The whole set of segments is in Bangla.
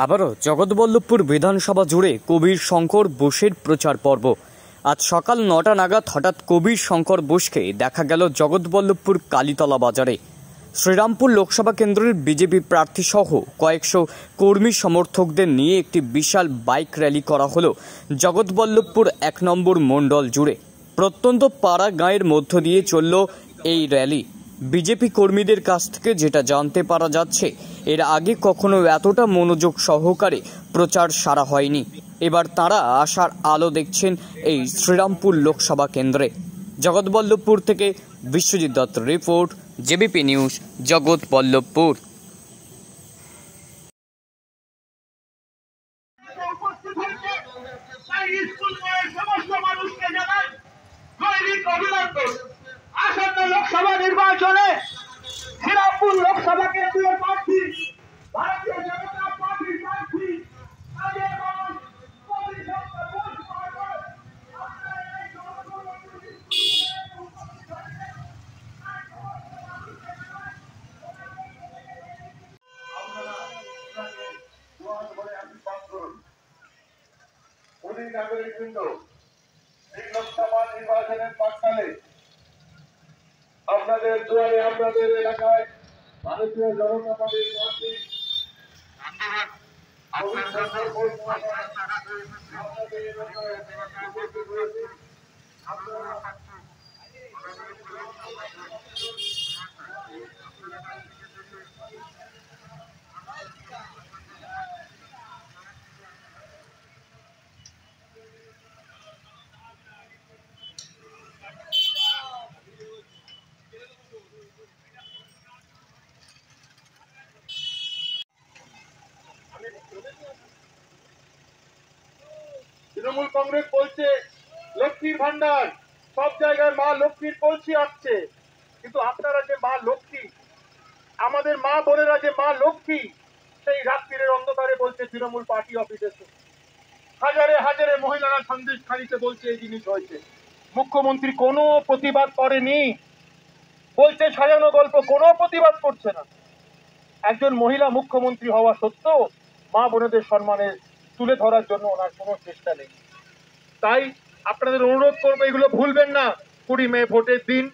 আবারও জগৎবল্লভপুর বিধানসভা জুড়ে কবির শঙ্কর বোসের প্রচার পর্ব। আজ সকাল ৯টা নাগাদ হঠাৎ কবির শঙ্কর বোসকে দেখা গেল জগৎবল্লভপুর কালীতলা বাজারে। শ্রীরামপুর লোকসভা কেন্দ্রের বিজেপি প্রার্থী সহ কয়েকশো কর্মী সমর্থকদের নিয়ে একটি বিশাল বাইক র্যালি করা হলো জগৎবল্লভপুর ১ নম্বর মণ্ডল জুড়ে। প্রত্যন্ত পাড়া গাঁয়ের মধ্য দিয়ে চলল এই র্যালি। বিজেপি কর্মীদের কাছ থেকে যেটা জানতে পারা যাচ্ছে, এর আগে কখনো এতটা মনোযোগ সহকারে প্রচার সারা হয়নি। এবার তারা আশার আলো দেখছেন এই শ্রীরামপুর লোকসভা কেন্দ্রে। জগৎবল্লভপুর থেকে Biswajit Dutta report, JBP news, Jagatballavpur. আসন্ন লোকসভা নির্বাচনে শ্রীরামপুর লোকসভা কেন্দ্রের প্রার্থী ভারতীয় জনতা পার্টির প্রার্থী নাগরিকবৃন্দ এই লোকসভা নির্বাচনের প্রাক্কালে আপনাদের দুয়ারে, আপনাদের এলাকায় ভারতীয় জনতা পার্টির প্রার্থী তৃণমূল কংগ্রেস বলছে লক্ষ্মীর ভান্ডার, সব জায়গায় মা লক্ষ্মীর কলসি আসছে, কিন্তু আপনারা যে মা লক্ষ্মী, আমাদের মা বোনেরা যে মা লক্ষ্মী, সেই রাত্রির অন্ধকারে বলছে তৃণমূল পার্টি অফিসে হাজারে হাজারে মহিলারা সন্দেশ খালিতে বলছে এই জিনিস হয়েছে। মুখ্যমন্ত্রী কোনো প্রতিবাদ করেনি, বলছে সাজানো গল্প, কোনো প্রতিবাদ করছে না। একজন মহিলা মুখ্যমন্ত্রী হওয়া সত্ত্বেও মা বোনেদের সম্মানে তুলে ধরার জন্য ওনার কোনো চেষ্টা নেই। তাই আপনাদের অনুরোধ করবো, এগুলো ভুলবেন না। 20 মে ভোটের দিন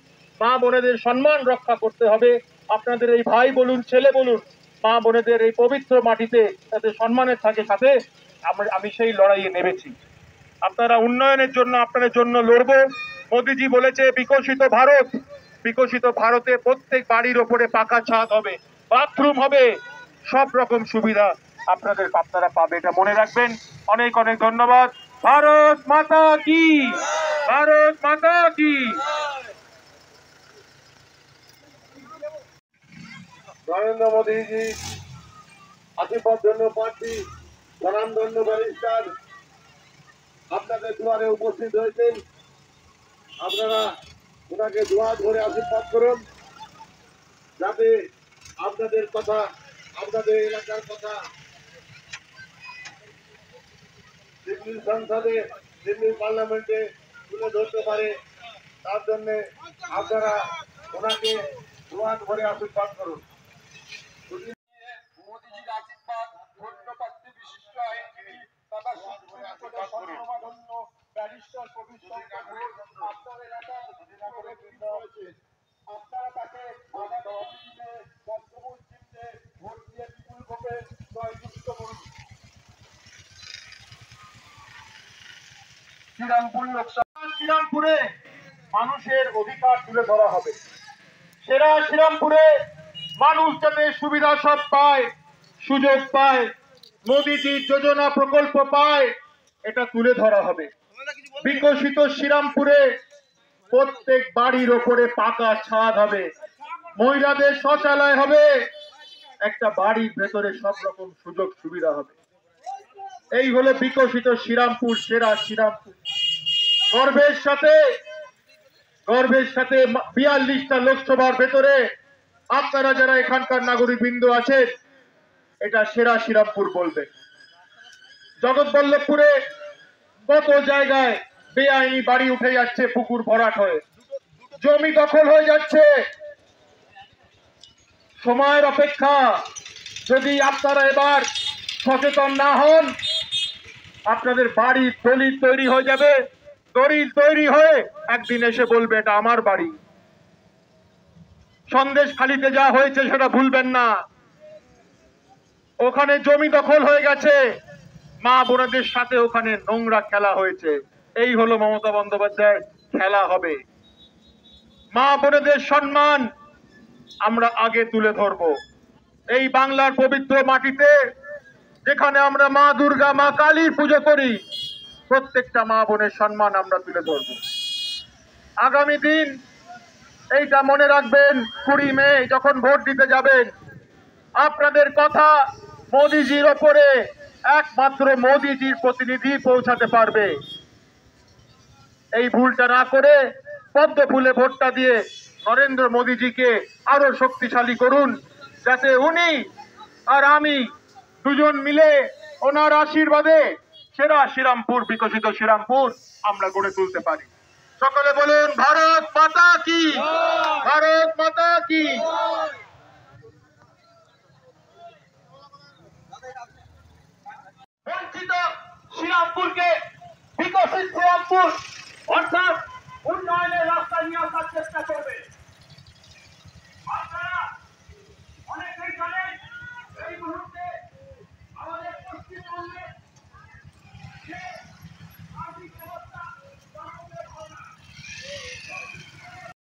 মা বোনেদের সম্মান রক্ষা করতে হবে। আপনাদের এই ভাই বলুন, ছেলে বলুন, মা বোনেদের এই পবিত্র মাটিতে তাদের সম্মানের থাকে সাথে আমি সেই লড়াইয়ে নেমেছি। আপনারা উন্নয়নের জন্য, আপনাদের জন্য লড়বো। মোদিজি বলেছে বিকশিত ভারত, বিকশিত ভারতে প্রত্যেক বাড়ির ওপরে পাকা ছাদ হবে, বাথরুম হবে, সব রকম সুবিধা আপনারা পাবে, এটা মনে রাখবেন। অনেক অনেক ধন্যবাদ। ভারত মাতা কি, ভারত মাতা কি। নরেন্দ্র মোদীজি আশীর্বাদ ধন্য প্রার্থী স্বনামধন্য ব্যারিস্টার আপনাদের দুয়ারে উপস্থিত হয়েছেন। আপনারা ওনাকে দুয়ার ধরে আশীর্বাদ করুন, যাতে আপনাদের কথা, আপনাদের এলাকার কথা দিল্লির সংসদে, দিল্লির পার্লামেন্টে তুলে ধরতে পারে। তার জন্য আপনারা ওনাকে দুয়ার ধরে আশীর্বাদ করুন। মোদীজির আশীর্বাদ ধন্যবাদ বিশিষ্ট আইনজীবী তথা সম্মানধন্য ব্যারিস্টার কবির শঙ্কর ঘোষ আপনার এলাকার আপনারা তাকে বঙ্গবন্ধু চিহ্নে ভোট দিয়ে বিপুল ভোটে জয়যুক্ত করুন। শ্রীরামপুর লোকসভা, শ্রীরামপুরে মানুষের অধিকার তুলে ধরা হবে। সেরা শ্রীরামপুরে মানুষ যাতে সুবিধা সব পায়, সুযোগ পায়, মোদীজির যোজনা প্রকল্প পায়, এটা তুলে ধরা হবে। বিকশিত শ্রীরামপুরে প্রত্যেক বাড়ির ওপরে পাকা ছাদ হবে, মহিলাদের শৌচালয় হবে, একটা বাড়ির ভেতরে সব রকম সুযোগ সুবিধা হবে। এই হলো বিকশিত শ্রীরামপুর, সেরা শ্রীরামপুর। গর্বের সাথে 42টা লোকসভার ভেতরে আপনারা যারা এখানকার নাগরিকবৃন্দ আছেন, এটা সেরা শ্রীরামপুর বলবে। জগৎবল্লভপুরে কত জায়গায় বেআইনি বাড়ি উঠে যাচ্ছে, পুকুর ভরাট হয়ে, জমি দখল হয়ে যাচ্ছে। সময়ের অপেক্ষা। যদি আপনারা এবার সচেতন না হন, আপনাদের বাড়ি দলিল তৈরি হয়ে যাবে, দলিল তৈরি হয়ে একদিন এসে বলবে এটা আমার বাড়ি। সন্দেশখালিতে যা হয়েছে সেটা ভুলবেন না। ওখানে জমি দখল হয়ে গেছে, মা বোনদের সাথে ওখানে নোংরা খেলা হয়েছে। এই হলো মমতা বন্দ্যোপাধ্যায়ের খেলা হবে। মা বোনদের সম্মান আমরা আগে তুলে ধরব। এই বাংলার পবিত্র মাটিতে যেখানে আমরা মা দুর্গা, মা কালীর পুজো করি, প্রত্যেকটা মা বোনের সম্মান আমরা তুলে ধরব। আগামী দিন এইটা মনে রাখবেন, 20 মে যখন ভোট দিতে যাবেন, আপনাদের কথা মোদিজির ওপরে একমাত্র মোদিজির প্রতিনিধি পৌঁছাতে পারবে। এই ভুলটা না করে পদ্ম ফুলে ভোটটা দিয়ে নরেন্দ্র মোদিজিকে আরো শক্তিশালী করুন, যাতে উনি আর আমি দুজন মিলে ওনার আশীর্বাদে সেরা শ্রীরামপুর, বিকশিত শ্রীরামপুর আমরা গড়ে তুলতে পারি। সকলে বলুন ভারত মাতা কি, ভারত মাতা কি। বঞ্চিত শ্রীরামপুরকে বিকশিত শ্রীরামপুর